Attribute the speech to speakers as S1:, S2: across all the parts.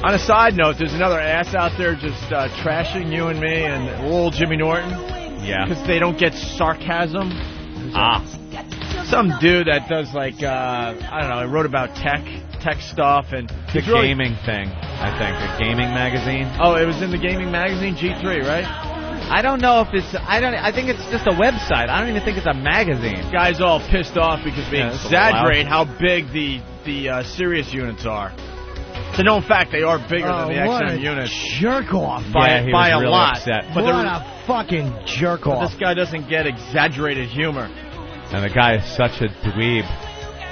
S1: On a side note, there's another ass out there just trashing you and me and old Jimmy Norton.
S2: Yeah.
S1: Because they don't get sarcasm. Some dude that does like, I don't know, he wrote about tech stuff. And
S2: the gaming thing, I think. A gaming magazine.
S1: Oh, it was in the gaming magazine, G3, right?
S2: I don't know if it's, I think it's just a website. I don't even think it's a magazine.
S1: This guy's all pissed off because we exaggerate how big the Sirius units are. It's a known fact they are bigger than the XM units.
S3: Jerk off.
S1: By a
S2: really
S1: lot.
S2: Upset.
S3: But what a fucking jerk off.
S1: This guy doesn't get exaggerated humor.
S2: And the guy is such a dweeb.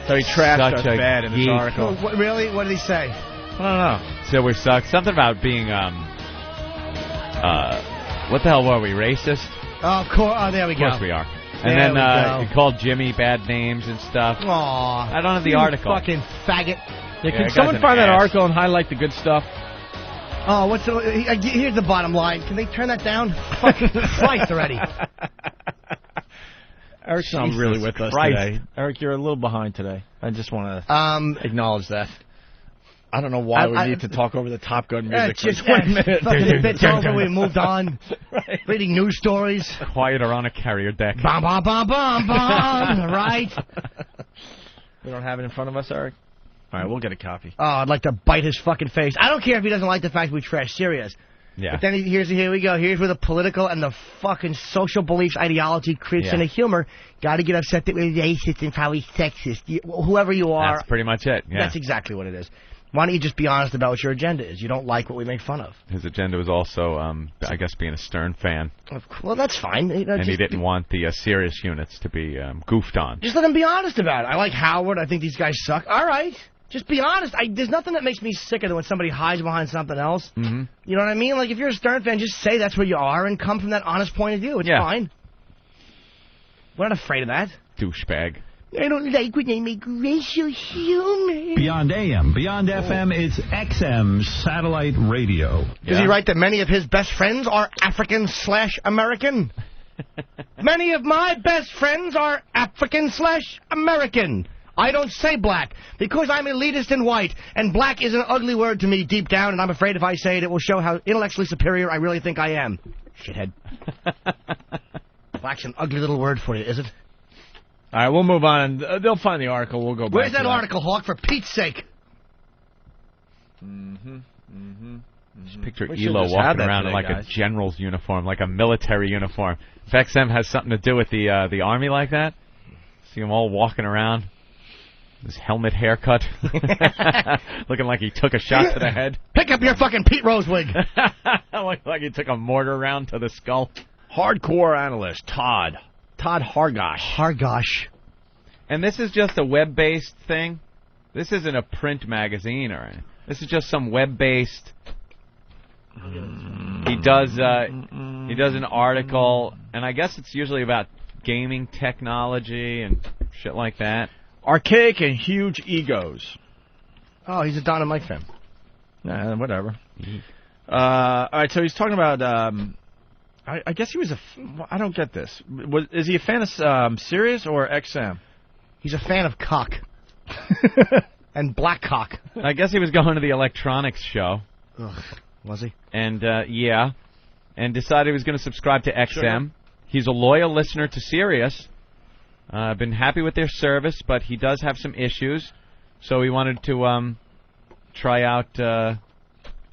S1: So he trashed us bad in this article.
S3: Really? What did he say?
S1: I don't know.
S2: So we suck. Something about being, what the hell were we, racist?
S3: Oh, of course. Oh, there we go.
S2: Of course we are. And then he called Jimmy bad names and stuff.
S3: Aw.
S2: I don't have the article.
S3: Fucking faggot.
S1: Yeah, can someone find that article and highlight the good stuff?
S3: Oh, here's the bottom line. Can they turn that down? Fucking Christ already.
S1: Eric's not really with us today. Eric, you're a little behind today. I just want to acknowledge that. I don't know why we need to talk over the Top Gun music for 20 minutes.
S3: Fucking bit's over. We moved on.
S1: Right.
S3: Reading news stories.
S2: Quieter on a carrier deck.
S3: Bum, bum, bum, bum, bum. Right?
S1: We don't have it in front of us, Eric? All right, we'll get a copy.
S3: Oh, I'd like to bite his fucking face. I don't care if he doesn't like the fact we trash Sirius.
S2: Yeah.
S3: But then here we go. Here's where the political and the fucking social beliefs ideology creeps into humor. Got to get upset that we're racist and probably sexist. Whoever you are.
S2: That's pretty much it. Yeah.
S3: That's exactly what it is. Why don't you just be honest about what your agenda is? You don't like what we make fun of.
S2: His agenda was also, I guess, being a Stern fan.
S3: Well, that's fine.
S2: And he didn't want the Sirius units to be goofed on.
S3: Just let him be honest about it. I like Howard. I think these guys suck. All right. Just be honest. There's nothing that makes me sicker than when somebody hides behind something else.
S2: Mm-hmm.
S3: You know what I mean? Like, if you're a Stern fan, just say that's where you are and come from that honest point of view. It's fine. We're not afraid of that.
S2: Douchebag.
S3: I don't like when they make racial humor.
S4: Beyond AM, beyond FM, it's XM satellite radio.
S3: Does he write that many of his best friends are African/American? Many of my best friends are African/American. I don't say black, because I'm elitist and white, and black is an ugly word to me deep down, and I'm afraid if I say it, it will show how intellectually superior I really think I am. Shithead. Black's an ugly little word for you, is it?
S1: All right, we'll move on. They'll find the article. We'll go back.
S3: Where's that article, Hawk, for Pete's sake?
S2: Just picture Elo walking around in like a general's uniform, like a military uniform. If XM has something to do with the Army like that, see him all walking around. His helmet haircut. Looking like he took a shot to the head.
S3: Pick up your fucking Pete Rose wig.
S2: Looking like he took a mortar round to the skull.
S1: Hardcore analyst, Todd Hargosh.
S3: Hargosh.
S2: And this is just a web-based thing? This isn't a print magazine or anything. This is just some web-based... He does an article, and I guess it's usually about gaming technology and shit like that.
S1: Archaic and huge egos.
S3: Oh, he's a Don and Mike fan.
S1: Nah, whatever. All right, so he's talking about... I guess he was I don't get this. Is he a fan of Sirius or XM?
S3: He's a fan of cock. And black cock.
S2: I guess he was going to the electronics show.
S3: Ugh, was he?
S2: And, and decided he was going to subscribe to XM. Sure. He's a loyal listener to Sirius. Been happy with their service, but he does have some issues. So he wanted to try out XM.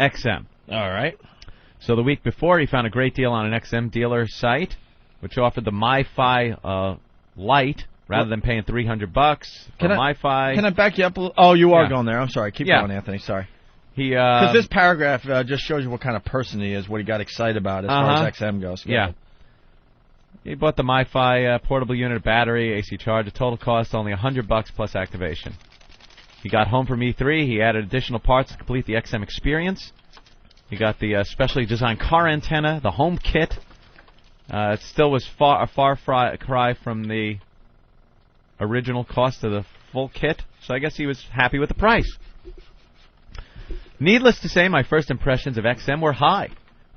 S1: All right.
S2: So the week before, he found a great deal on an XM dealer site, which offered the MiFi Lite rather than paying $300 for MiFi.
S1: Can I back you up a little? Oh, you are going there. I'm sorry. Keep going, Anthony. Sorry. Because this paragraph just shows you what kind of person he is, what he got excited about as far as XM goes.
S2: Yeah. He bought the MiFi portable unit, battery, AC charger. Total cost only $100 plus activation. He got home from E3. He added additional parts to complete the XM experience. He got the specially designed car antenna, the home kit. It still was a far cry from the original cost of the full kit, so I guess he was happy with the price. Needless to say, my first impressions of XM were high.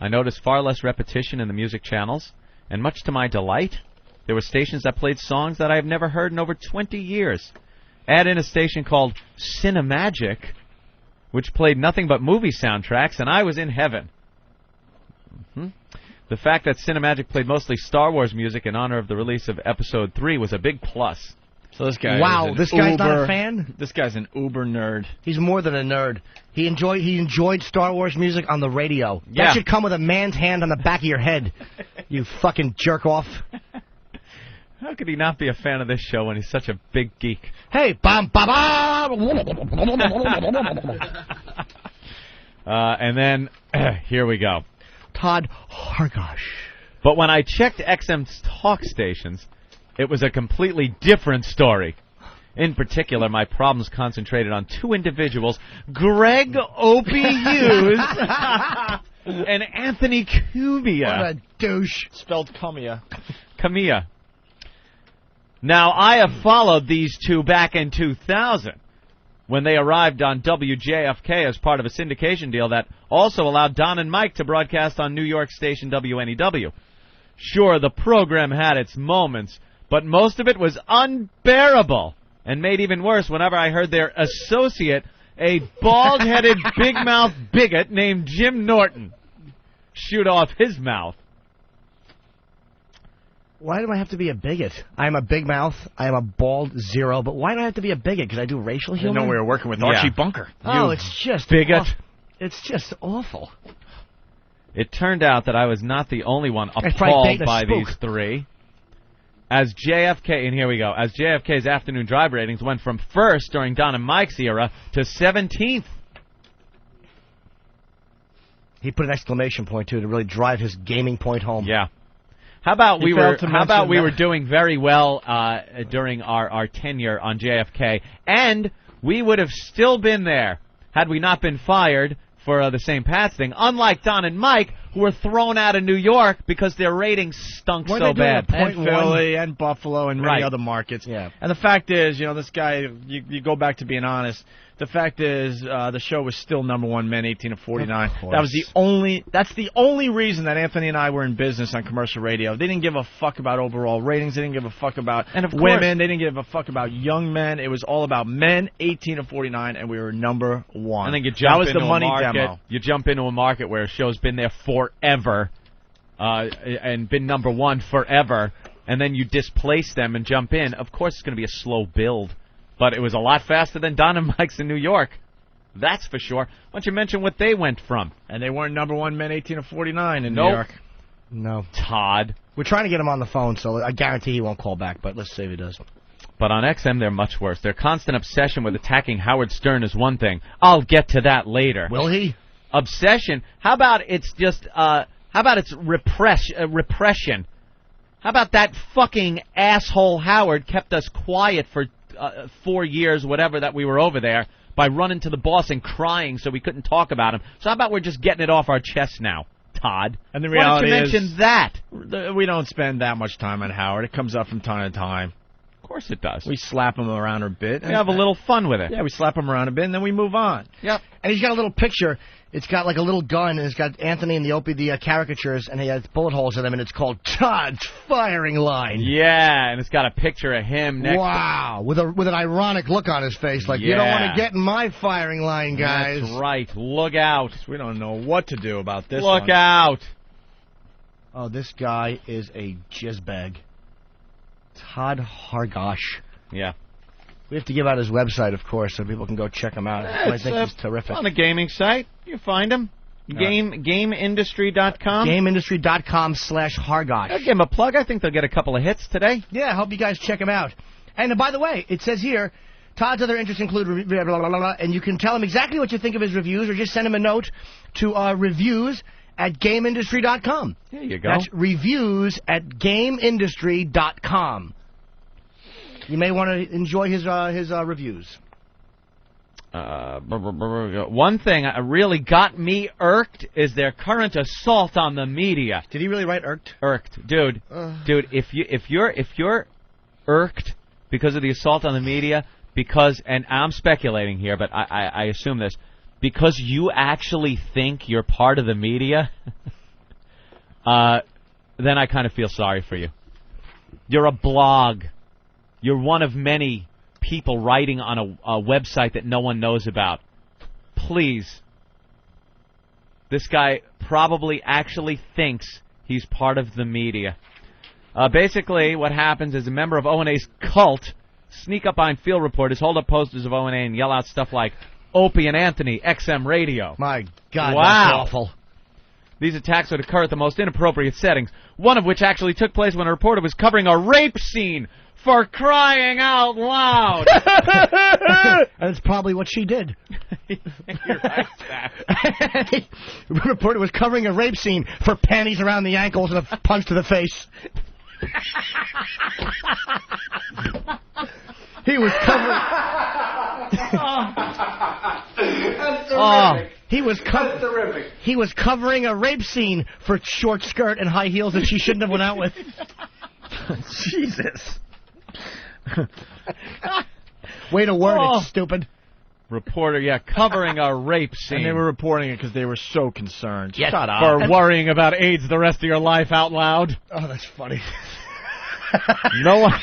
S2: I noticed far less repetition in the music channels, and much to my delight, there were stations that played songs that I have never heard in over 20 years. Add in a station called Cinemagic, which played nothing but movie soundtracks, and I was in heaven. The fact that Cinemagic played mostly Star Wars music in honor of the release of Episode 3 was a big plus.
S1: So this guy
S3: this guy's not a fan?
S1: This guy's an uber nerd.
S3: He's more than a nerd. He enjoyed Star Wars music on the radio.
S2: Yeah.
S3: That should come with a man's hand on the back of your head, you fucking jerk-off.
S2: How could he not be a fan of this show when he's such a big geek?
S3: Hey, bam, bam, bam.
S2: And then, here we go.
S3: Todd Hargosh.
S2: But when I checked XM's talk stations, it was a completely different story. In particular, my problems concentrated on two individuals, Greg Opie Hughes and Anthony Cumia.
S3: What a douche.
S1: Spelled Cumia.
S2: Cumia. Now, I have followed these two back in 2000 when they arrived on WJFK as part of a syndication deal that also allowed Don and Mike to broadcast on New York station WNEW. Sure, the program had its moments, but most of it was unbearable, and made even worse whenever I heard their associate, a bald-headed, big-mouth bigot named Jim Norton, shoot off his mouth.
S3: Why do I have to be a bigot? I am a big mouth. I am a bald zero. But why do I have to be a bigot? Because I do racial
S1: I
S3: humor?
S1: didn't know we were working with Archie Bunker.
S3: Oh, it's just
S2: bigot.
S3: It's just awful.
S2: It turned out that I was not the only one
S3: probably
S2: appalled
S3: dating a
S2: by
S3: spook.
S2: these three. As JFK, and here we go, as JFK's afternoon drive ratings went from first during Don and Mike's era to 17th.
S3: He put an exclamation point, too, to really drive his gaming point home.
S2: Yeah. How about we
S1: failed to
S2: were doing very well during our tenure on JFK, and we would have still been there had we not been fired for the St. Pat's thing, unlike Don and Mike, who were thrown out of New York because their ratings stunk so bad.
S1: And Philly and Buffalo and many other markets.
S3: Yeah.
S1: And the fact is, this guy, you go back to being honest, the fact is the show was still number one, men 18 to 49. That's the only reason that Anthony and I were in business on commercial radio. They didn't give a fuck about overall ratings. They didn't give a fuck about women. They didn't give a fuck about young men. It was all about men 18 to 49, and we were number one.
S2: And then you jump into
S1: the money
S2: a market.
S1: demo.
S2: You jump into a market where a show's been there forever and been number one forever, and then you displace them and jump in. Of course, it's going to be a slow build. But it was a lot faster than Don and Mike's in New York. That's for sure. Why don't you mention what they went from?
S1: And they weren't number one men 18 to 49 in New York.
S3: No.
S2: Todd.
S3: We're trying to get him on the phone, so I guarantee he won't call back, but let's see if he does.
S2: But on XM, they're much worse. Their constant obsession with attacking Howard Stern is one thing. I'll get to that later.
S3: Will he?
S2: Obsession? How about it's just, repression? How about that fucking asshole Howard kept us quiet for 4 years, whatever, that we were over there, by running to the boss and crying so we couldn't talk about him. So how about we're just getting it off our chest now, Todd?
S1: And the reality
S2: Why don't you mention that?
S1: We don't spend that much time on Howard. It comes up from time to time.
S2: Of course it does.
S1: We slap him around a bit.
S2: We have a little fun with it.
S1: Yeah, we slap him around a bit, and then we move on.
S2: Yep.
S3: And he's got a little picture. It's got like a little gun, and it's got Anthony and the Opie, the caricatures, and he has bullet holes in them, and it's called Todd's Firing Line.
S2: Yeah, and it's got a picture of him next
S3: Wow, with an ironic look on his face, like, you don't want to get in my firing line, guys.
S2: That's right. Look out.
S1: We don't know what to do about this
S2: Look
S1: one.
S2: out.
S3: Oh, this guy is a jizzbag. Todd Hargosh.
S2: Yeah.
S3: We have to give out his website, of course, so people can go check him out. I think he's terrific.
S2: On a gaming site. You find him. GameIndustry.com.
S3: GameIndustry.com/Hargosh.
S2: I'll give him a plug. I think they'll get a couple of hits today.
S3: Yeah, I hope you guys check him out. And by the way, it says here, Todd's other interests include blah, blah, blah, blah, and you can tell him exactly what you think of his reviews, or just send him a note to reviews@GameIndustry.com.
S2: There you go.
S3: That's reviews@GameIndustry.com. You may want to enjoy his reviews.
S2: One thing that really got me irked is their current assault on the media.
S3: Did he really write irked?
S2: Irked, dude. Dude, if you're irked because of the assault on the media, and I'm speculating here, but I assume this, because you actually think you're part of the media, then I kind of feel sorry for you. You're a blog. You're one of many people writing on a website that no one knows about. please. This guy probably actually thinks he's part of the media. Basically, what happens is a member of O&A's cult sneak up behind field reporters, hold up posters of O&A, and yell out stuff like, Opie and Anthony, XM Radio.
S3: My God,
S2: Wow.
S3: that's awful.
S2: These attacks would occur at the most inappropriate settings, one of which actually took place when a reporter was covering a rape scene. For crying out loud!
S3: And it's probably what she did.
S2: You're right, Staff.
S3: The reporter was covering a rape scene for panties around the ankles and a punch to the face. He was covering...
S5: That's terrific.
S3: That's terrific. He was covering a rape scene for short skirt and high heels that she shouldn't have went out with.
S1: Jesus.
S3: Way to word it, stupid.
S2: Reporter, covering a rape scene.
S1: And they were reporting it because they were so concerned.
S3: Yes.
S1: Shut up.
S2: For worrying about AIDS the rest of your life out loud.
S3: Oh, that's funny.
S2: No one...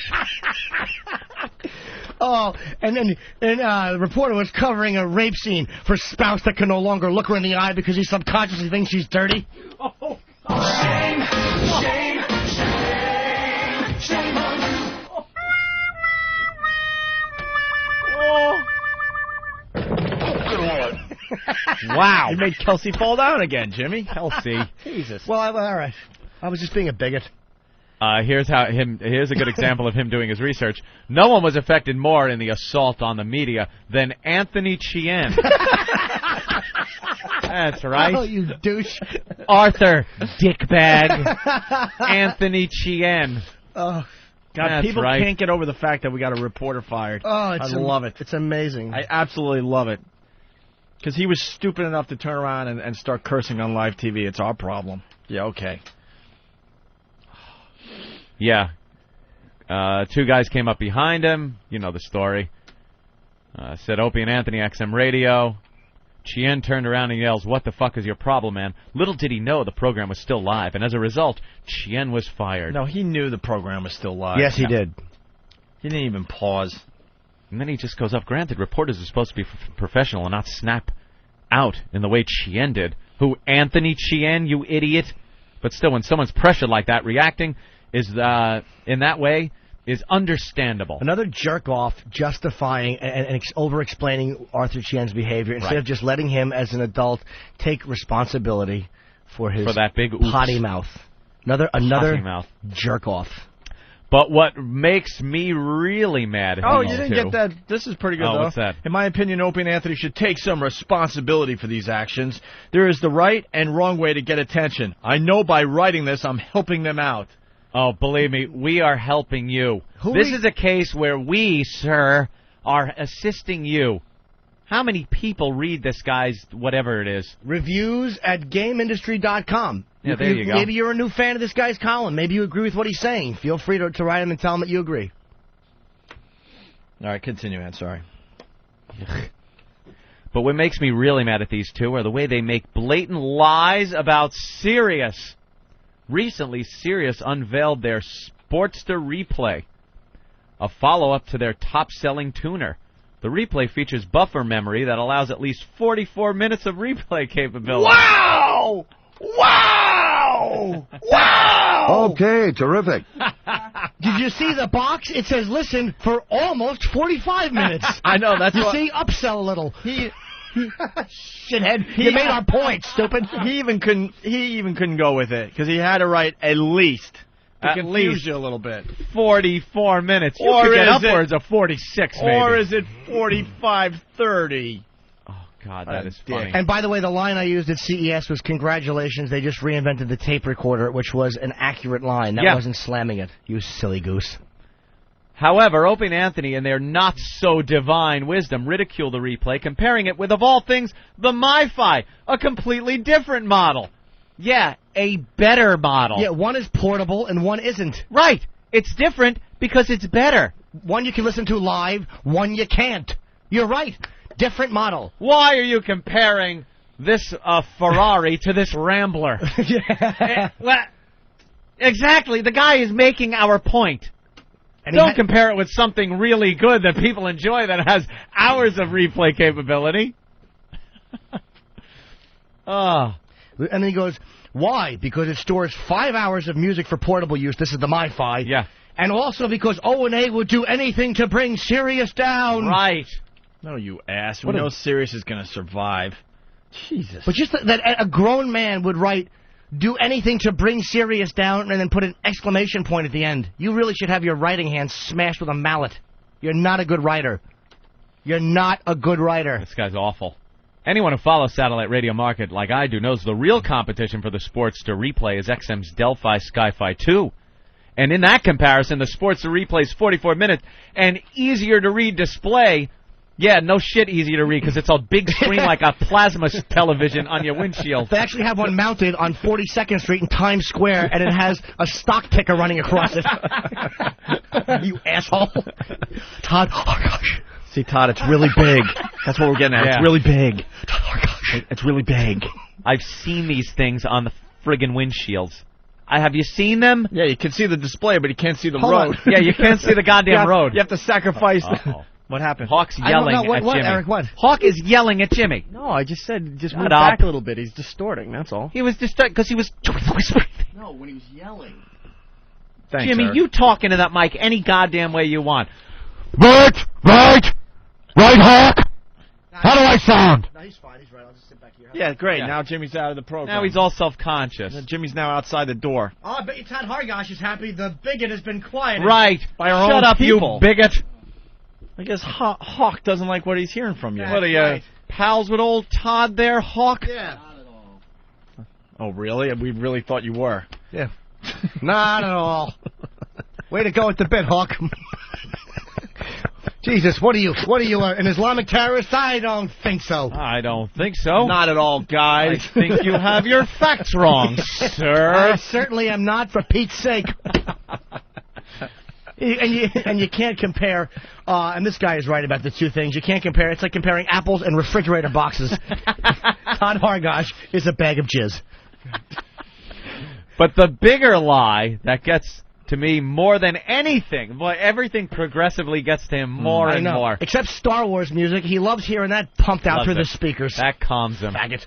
S3: Oh, and then the reporter was covering a rape scene for spouse that can no longer look her in the eye because he subconsciously thinks she's dirty.
S5: Oh, shame, shame, shame, shame on you.
S2: Wow.
S1: You made Kelsey fall down again, Jimmy.
S2: Kelsey.
S1: Jesus.
S3: Well, all right. I was just being a bigot.
S2: Here's a good example of him doing his research. No one was affected more in the assault on the media than Anthony Chien. That's right.
S3: Oh, you douche.
S2: Arthur Dickbag. Anthony Chien.
S3: Oh,
S1: God,
S2: That's
S1: people
S2: right.
S1: can't get over the fact that we got a reporter fired.
S3: oh,
S1: I love it.
S3: It's amazing.
S1: I absolutely love it. Because he was stupid enough to turn around and start cursing on live TV. It's our problem. Yeah, okay.
S2: Yeah. Two guys came up behind him. You know the story. Said Opie and Anthony, XM Radio. Chien turned around and yells, "What the fuck is your problem, man?" Little did he know the program was still live, and as a result, Chien was fired.
S1: No, he knew the program was still live.
S3: yes, he did.
S1: He didn't even pause.
S2: And then he just goes up. Granted, reporters are supposed to be professional and not snap out in the way Chien did. Who, Anthony Chien, you idiot? But still, when someone's pressured like that, reacting is in that way is understandable.
S3: Another jerk-off justifying and over-explaining Arthur Chien's behavior instead of just letting him, as an adult, take responsibility for
S2: that big oops.
S3: potty mouth. Another
S2: Potty mouth.
S3: jerk-off.
S2: But what makes me really mad at
S1: Oh,
S2: these
S1: you didn't
S2: two,
S1: get that. This is pretty good,
S2: Oh,
S1: though.
S2: what's that?
S1: In my opinion, Opie and Anthony should take some responsibility for these actions. There is the right and wrong way to get attention. I know by writing this, I'm helping them out.
S2: Oh, believe me, we are helping you. This is a case where we, sir, are assisting you. How many people read this guy's whatever it is?
S3: Reviews at GameIndustry.com.
S2: Yeah, there you go.
S3: Maybe you're a new fan of this guy's column. Maybe you agree with what he's saying. Feel free to write him and tell him that you agree.
S1: All right, continue, man. Sorry.
S2: But what makes me really mad at these two are the way they make blatant lies about Sirius. Recently, Sirius unveiled their Sportster Replay, a follow-up to their top-selling tuner. The replay features buffer memory that allows at least 44 minutes of replay capability.
S3: Wow! Wow! Wow!
S6: Okay, terrific.
S3: Did you see the box? It says listen for almost 45 minutes.
S1: I know, that's
S3: You
S1: what...
S3: see, upsell a little. Shithead, you made our point, stupid.
S1: He even couldn't go with it because he had to write at least to confuse you a little bit.
S2: 44 minutes. You
S1: Or
S2: could get
S1: is
S2: upwards of 46, maybe.
S1: Or is it 45:30?
S2: Oh, God, that is funny.
S3: And by the way, the line I used at CES was congratulations, they just reinvented the tape recorder, which was an accurate line. That wasn't slamming it. You silly goose.
S2: However, Opie and Anthony, in their not-so-divine wisdom, ridicule the replay, comparing it with, of all things, the MiFi, a completely different model. Yeah, a better model.
S3: Yeah, one is portable and one isn't.
S2: Right. It's different because it's better.
S3: One you can listen to live, one you can't. You're right. Different model.
S2: Why are you comparing this Ferrari to this Rambler? Well, exactly. The guy is making our point.
S3: And
S2: Don't compare it with something really good that people enjoy that has hours of replay capability. Oh.
S3: And then he goes, why? Because it stores 5 hours of music for portable use. This is the MiFi.
S2: Yeah.
S3: And also because O&A would do anything to bring Sirius down.
S2: Right.
S1: No, you ass. We know Sirius is going to survive. Jesus.
S3: But just that a grown man would write, do anything to bring Sirius down, and then put an exclamation point at the end. You really should have your writing hand smashed with a mallet. You're not a good writer. You're not a good writer.
S2: This guy's awful. Anyone who follows satellite radio market like I do knows the real competition for the sports to replay is XM's Delphi Sky-Fi 2. And in that comparison, the sports to replay is 44 minutes and easier to read display. Yeah, no shit easier to read because it's a big screen like a plasma television on your windshield.
S3: They actually have one mounted on 42nd Street in Times Square, and it has a stock ticker running across it. You asshole. Todd Hargosh.
S1: See, Todd, it's really big. That's what we're getting at.
S2: Yeah.
S1: It's really big. Todd Hargosh. It's really big.
S2: I've seen these things on the friggin' windshields. Have you seen them?
S1: Yeah, you can see the display, but you can't see the
S3: Hold
S1: road.
S3: on.
S2: Yeah, you can't see the goddamn road.
S1: You have to sacrifice.
S2: Uh-oh.
S1: What happened?
S2: Hawk's
S3: I don't
S2: yelling
S3: know.
S2: at
S3: What,
S2: Jimmy.
S3: Eric, what?
S2: Hawk is yelling at Jimmy.
S1: No, I just said just
S2: Shut
S1: move
S2: up.
S1: back a little bit. He's distorting. That's all.
S2: He was distracted because he was whispering.
S1: No, when he was yelling. Thanks,
S2: Jimmy,
S1: Eric.
S2: you talk into that mic any goddamn way you want.
S3: Right, Hawk. How do I sound? No, he's fine. He's right. I'll just sit back here.
S1: Yeah, great.
S2: Yeah.
S1: Now Jimmy's out of the program.
S2: Now he's all self-conscious.
S1: Jimmy's now outside the door.
S3: Oh, I bet you Todd Hargosh is happy the bigot has been quiet.
S2: Right.
S1: By our
S2: Shut
S1: own
S2: up,
S1: people.
S2: you bigot.
S1: I guess Hawk doesn't like what he's hearing from you.
S3: Yeah.
S2: What are you,
S3: Right.
S2: pals with old Todd there, Hawk?
S3: Yeah.
S1: Oh, really? We really thought you were.
S3: Yeah. Not at all. Way to go at the bit, Hawk. Jesus, what are you, an Islamic terrorist? I don't think so.
S2: I don't think so.
S1: Not at all, guys.
S2: I think you have your facts wrong, sir.
S3: I certainly am not, for Pete's sake. And you can't compare, and this guy is right about the two things. You can't compare. It's like comparing apples and refrigerator boxes. Todd Hargosh is a bag of jizz.
S2: But the bigger lie that gets to me more than anything, boy, everything progressively gets to him more and more.
S3: Except Star Wars music. He loves hearing that pumped out
S2: Loves
S3: through the
S2: it.
S3: speakers.
S2: That calms him.
S3: Faggot.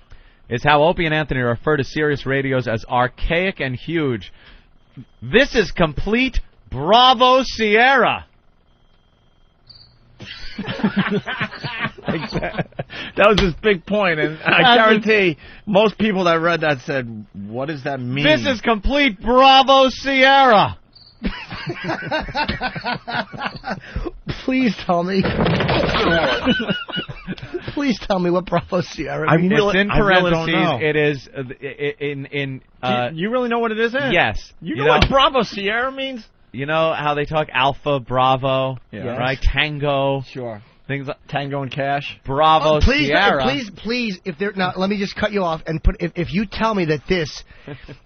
S2: Is how Opie and Anthony refer to Sirius radios as archaic and huge. This is complete Bravo Sierra.
S1: That was his big point, and I guarantee most people that read that said, what does that mean?
S2: This is complete Bravo Sierra.
S3: Please tell me. Please tell me what Bravo Sierra means.
S2: It's in parentheses.
S1: don't know.
S2: It is in
S1: you really know what it is, Ed?
S2: yes.
S1: You know what Bravo Sierra means?
S2: You know how they talk Alpha, Bravo,
S1: Yeah.
S2: right? Tango,
S1: Sure.
S2: things like
S1: Tango and Cash.
S2: Bravo
S3: Oh, please,
S2: Sierra.
S3: please, if there now, let me just cut you off and put. If you tell me that this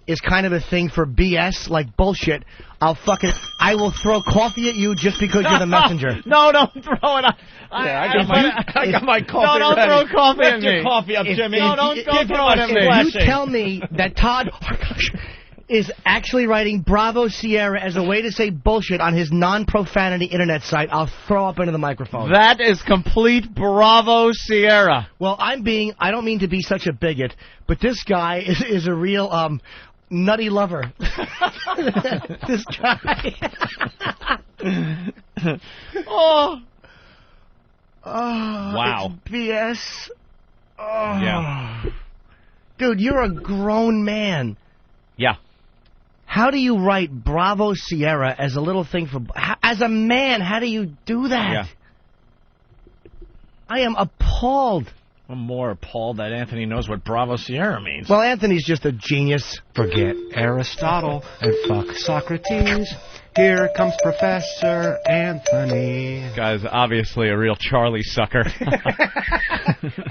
S3: is kind of a thing for BS, like bullshit, I will throw coffee at you just because you're the messenger.
S2: No, don't throw it.
S1: I got my coffee.
S2: No, don't
S1: ready.
S2: throw coffee
S1: Lift
S2: at
S1: your
S2: me.
S1: coffee up, Jimmy.
S2: No, don't
S1: Give
S2: throw
S1: us
S2: it at
S1: some
S2: me.
S3: If
S1: flashing.
S3: you tell me that Todd Hargosh is actually writing Bravo Sierra as a way to say bullshit on his non-profanity internet site, I'll throw up into the microphone.
S2: That is complete Bravo Sierra.
S3: Well, I don't mean to be such a bigot, but this guy is a real nutty lover. This guy.
S2: Oh.
S3: Wow. It's BS. Oh.
S2: Yeah.
S3: Dude, you're a grown man.
S2: Yeah.
S3: How do you write Bravo Sierra as a little thing for... As a man, how do you do that?
S2: Yeah.
S3: I am appalled.
S1: I'm more appalled that Anthony knows what Bravo Sierra means.
S3: Well, Anthony's just a genius.
S6: Forget Aristotle and fuck Socrates. Here comes Professor Anthony.
S2: This guy's obviously a real Charlie sucker.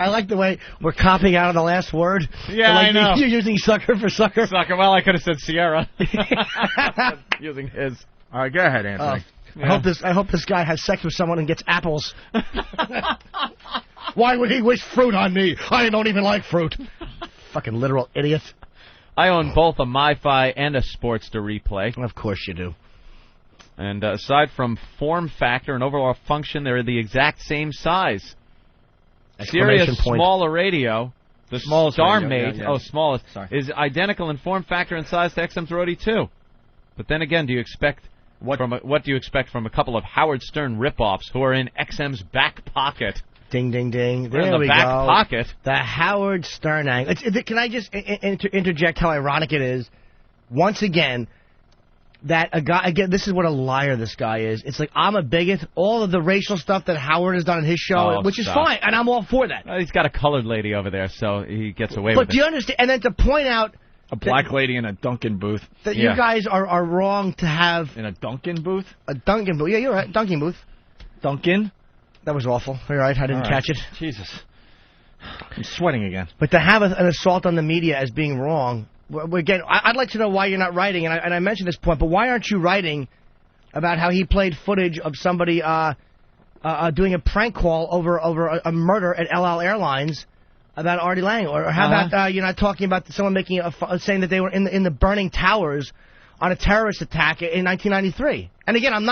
S3: I like the way we're copying out of the last word.
S2: Yeah,
S3: Like
S2: I know.
S3: You're using sucker for sucker.
S2: Sucker. Well, I could have said Sierra. Using his.
S1: All right, go ahead, Anthony.
S3: I hope this guy has sex with someone and gets apples. Why would he wish fruit on me? I don't even like fruit. Fucking literal idiot.
S2: I own both a MiFi and a Sportster Replay.
S3: Of course you do.
S2: And aside from form factor and overall function, they're the exact same size. Sirius
S3: Exclamation point.
S2: smaller radio, the
S1: Smallest
S2: StarMate,
S1: radio, yeah.
S2: smallest,
S1: Sorry.
S2: is identical in form factor and size to XM's Roadie 2. But then again, do you expect what do you expect from a couple of Howard Stern ripoffs who are in XM's back pocket?
S3: Ding, ding, ding.
S2: They're
S3: There
S2: in
S3: we
S2: the back
S3: go.
S2: pocket.
S3: The Howard Stern angle. Can I just interject how ironic it is? Once again, that a guy, again, this is what a liar this guy is. It's like, I'm a bigot. All of the racial stuff that Howard has done in his show, which is fine, and I'm all for that.
S2: Well, he's got a colored lady over there, so he gets away
S3: But
S2: with
S3: do you understand? And then to point out
S1: A black lady in a Dunkin' booth.
S3: that you guys are wrong to have
S1: In a Dunkin' booth?
S3: a Dunkin' booth. Yeah, you're right. Dunkin' booth.
S1: Dunkin'?
S3: That was awful. You're right. I didn't catch it.
S1: Jesus. I'm sweating again.
S3: But to have an assault on the media as being wrong, again, I'd like to know why you're not writing, and I mentioned this point, but why aren't you writing about how he played footage of somebody doing a prank call over a murder at El Al Airlines about Artie Lang? Or how about you're not talking about someone making saying that they were in the burning towers on a terrorist attack in 1993? And again, I'm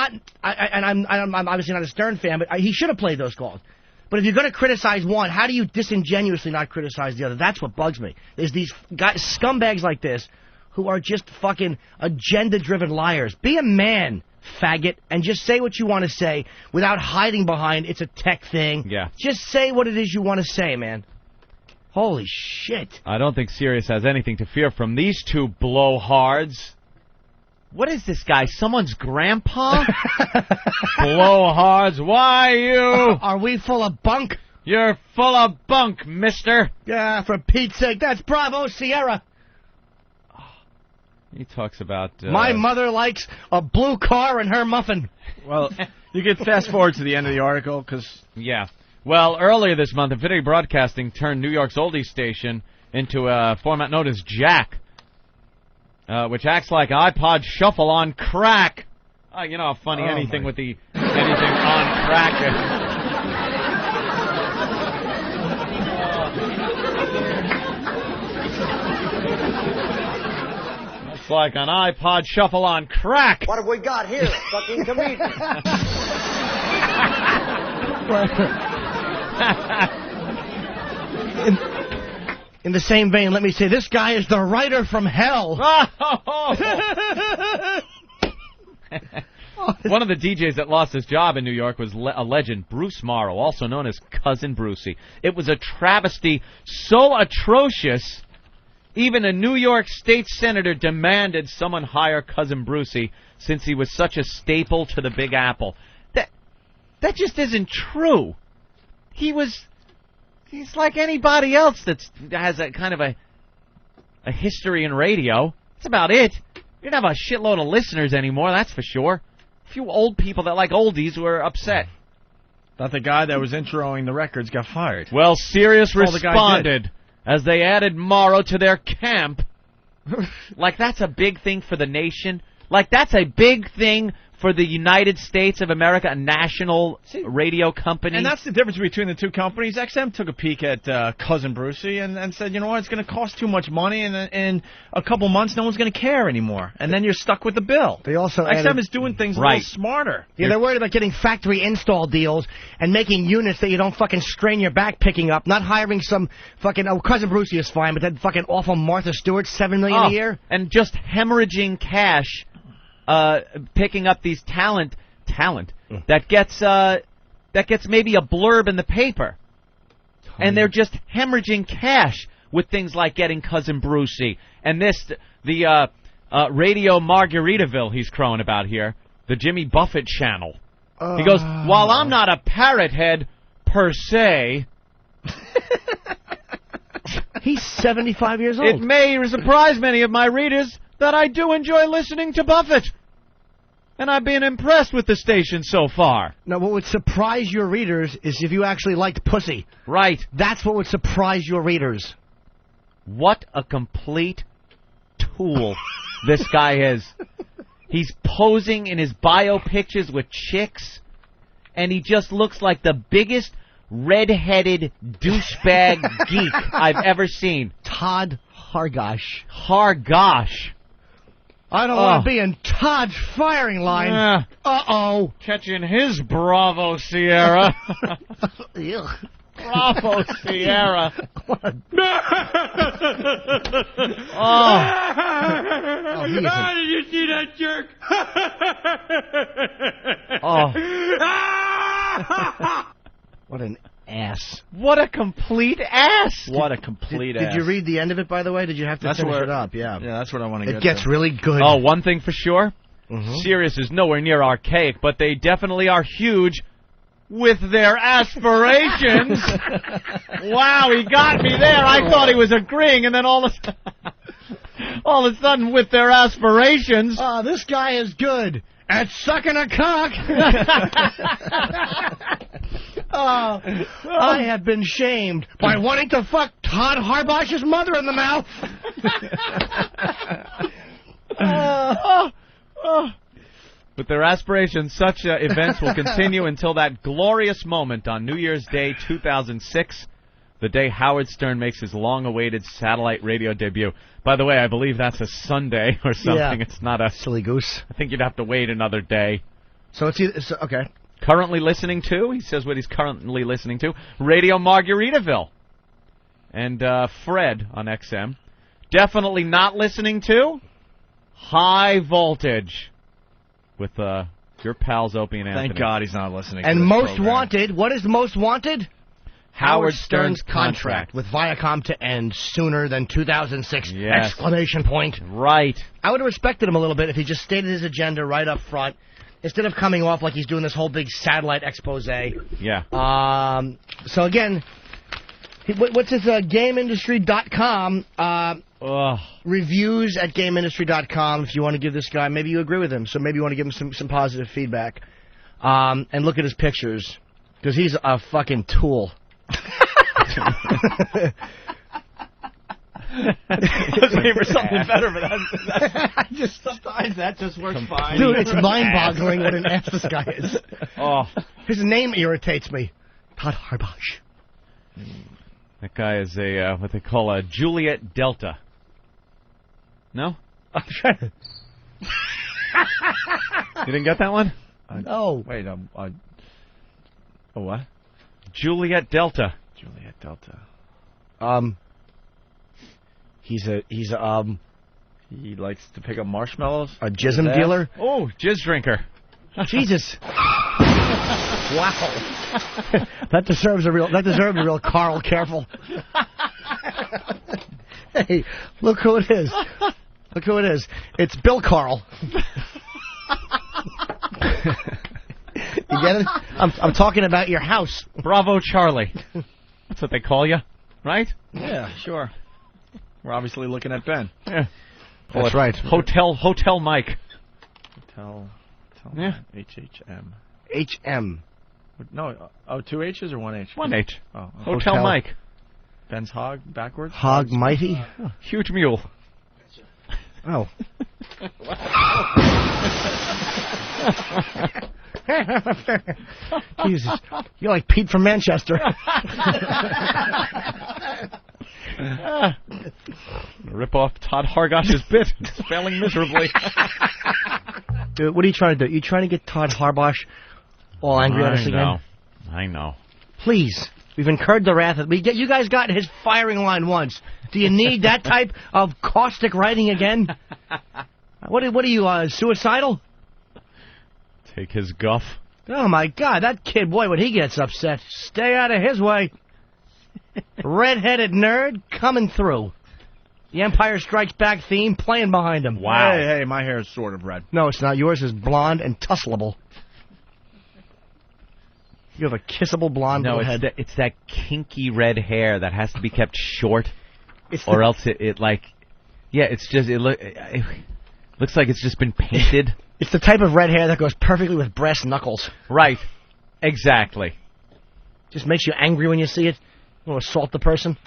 S3: obviously not a Stern fan, but he should have played those calls. But if you're going to criticize one, how do you disingenuously not criticize the other? That's what bugs me. There's these guys, scumbags like this who are just fucking agenda-driven liars. Be a man, faggot, and just say what you want to say without hiding behind it's a tech thing.
S2: Yeah.
S3: Just say what it is you want to say, man. Holy shit.
S2: I don't think Sirius has anything to fear from these two blowhards. What is this guy? Someone's grandpa? Blowhards, why you?
S3: Are we full of bunk?
S2: You're full of bunk, mister.
S3: Yeah, for Pete's sake, that's Bravo Sierra.
S2: He talks about...
S3: My mother likes a blue car and her muffin.
S1: Well, you could fast forward to the end of the article, because...
S2: Yeah. Well, earlier this month, Infinity Broadcasting turned New York's oldies station into a format known as Jack, which acts like iPod Shuffle on crack. You know how funny anything with the anything on crack is. It's like an iPod Shuffle on crack.
S7: What have we got here? Fucking comedian.
S3: In the same vein, let me say, this guy is the writer from hell.
S2: One of the DJs that lost his job in New York was a legend, Bruce Morrow, also known as Cousin Brucey. It was a travesty so atrocious, even a New York state senator demanded someone hire Cousin Brucey since he was such a staple to the Big Apple. That just isn't true. He's like anybody else that has a kind of a history in radio. That's about it. You don't have a shitload of listeners anymore, that's for sure. A few old people that like oldies were upset.
S1: Thought the guy that was introing the records got fired.
S2: Well, Sirius
S1: That's all the guy
S2: responded as they added Morrow to their camp. Like that's a big thing for the nation. Like that's a big thing for the United States of America, a national radio company.
S1: And that's the difference between the two companies. XM took a peek at Cousin Brucey and said, you know what, it's going to cost too much money, and in a couple months, no one's going to care anymore. And then you're stuck with the bill.
S3: They also
S1: XM is doing things a little smarter.
S3: Yeah, they're worried about getting factory install deals and making units that you don't fucking strain your back picking up, not hiring some fucking... Oh, Cousin Brucey is fine, but that fucking awful Martha Stewart, $7 million a year?
S2: And just hemorrhaging cash... picking up these talent that gets maybe a blurb in the paper, and they're just hemorrhaging cash with things like getting Cousin Brucey and the Radio Margaritaville he's crowing about here, the Jimmy Buffett channel. He goes, while I'm not a parrot head per se.
S3: He's 75 years old.
S2: It may surprise many of my readers that I do enjoy listening to Buffett. And I've been impressed with the station so far.
S3: Now, what would surprise your readers is if you actually liked pussy.
S2: Right.
S3: That's what would surprise your readers.
S2: What a complete tool this guy is. He's posing in his bio pictures with chicks, and he just looks like the biggest red-headed douchebag geek I've ever seen.
S3: Todd Hargosh.
S2: Hargosh.
S3: I don't want to be in Todd's firing line.
S2: Uh-oh. Catching his Bravo Sierra. Bravo, Sierra.
S3: Oh, he isn't.
S5: Did you see that jerk?
S2: Oh.
S3: What an ass.
S2: What a complete ass.
S1: What a complete ass.
S3: Did you read the end of it, by the way? Did you have to finish it up? Yeah.
S1: Yeah, that's what I want to get
S3: It gets
S1: to.
S3: really good.
S2: Oh, one thing for sure.
S3: Mm-hmm.
S2: Sirius is nowhere near archaic, but they definitely are huge with their aspirations. Wow, he got me there. I thought he was agreeing, and then all of a sudden, with their aspirations.
S3: Oh, this guy is good at sucking a cock. Oh, I have been shamed by wanting to fuck Todd Hargosh's mother in the mouth.
S2: With their aspirations, such events will continue until that glorious moment on New Year's Day 2006, the day Howard Stern makes his long-awaited satellite radio debut. By the way, I believe that's a Sunday or something.
S3: Yeah.
S2: It's not a...
S3: Silly goose.
S2: I think you'd have to wait another day.
S3: So it's either... okay.
S2: Currently listening to, he says what he's currently listening to, Radio Margaritaville. And Fred on XM. Definitely not listening to High Voltage with your pals Opie and Anthony.
S1: Thank God he's not listening.
S3: And
S1: to this
S3: Most
S1: program.
S3: Wanted, what is Most Wanted?
S2: Howard Stern's contract
S3: with Viacom to end sooner than 2006!
S2: Yes.
S3: Exclamation point.
S2: Right.
S3: I would have respected him a little bit if he just stated his agenda right up front, instead of coming off like he's doing this whole big satellite expose.
S2: Yeah.
S3: So again, what's his GameIndustry.com reviews at GameIndustry.com. If you want to give this guy, maybe you agree with him, so maybe you want to give him some positive feedback. And look at his pictures, because he's a fucking tool.
S1: Looking for something better, but sometimes that just works fine.
S3: Dude, it's mind-boggling what an ass this guy is.
S2: Oh,
S3: His name irritates me. Todd Hargosh.
S2: that guy is a what they call a Juliet Delta. No?
S3: I'm trying to...
S2: You didn't get that one?
S3: No.
S1: Wait, a what?
S2: Juliet Delta.
S1: Juliet Delta. He likes to pick up marshmallows.
S3: A jism dealer?
S2: Oh, jizz drinker.
S3: Jesus. Wow. That deserves a real Carl Careful. Hey, look who it is. Look who it is. It's Bill Carl. You get it? I'm talking about your house.
S2: Bravo Charlie. That's what they call you, right?
S1: Yeah, sure. We're obviously looking at Ben.
S2: Yeah.
S3: That's right.
S2: Hotel Mike.
S1: Tell
S2: Yeah.
S1: HHM.
S3: HM.
S1: No, two H's or one H?
S2: One H.
S1: Oh,
S2: Hotel Mike.
S1: Ben's Hog backwards.
S3: Hog Mighty.
S2: Huge mule.
S3: Oh. Jesus. You're like Pete from Manchester.
S2: Rip off Todd Hargosh's bit. It's failing miserably.
S3: Dude, what are you trying to do? You trying to get Todd Hargosh all angry at us again?
S2: I know.
S3: Please. We've incurred the wrath of... You guys got his firing line once. Do you need that type of caustic writing again? What are you, suicidal?
S2: Take his guff.
S3: Oh, my God. That kid, boy, when he gets upset, stay out of his way. Red-headed nerd coming through. The Empire Strikes Back theme playing behind him.
S2: Wow.
S1: Hey, my hair is sort of red.
S3: No, it's not. Yours is blonde and tussleable. You have a kissable blonde
S2: No,
S3: little head.
S2: it's that kinky red hair that has to be kept short,
S3: It's
S2: or else it like, yeah, it's just it looks like it's just been painted.
S3: It's the type of red hair that goes perfectly with brass knuckles.
S2: Right, exactly.
S3: Just makes you angry when you see it. You want to assault the person.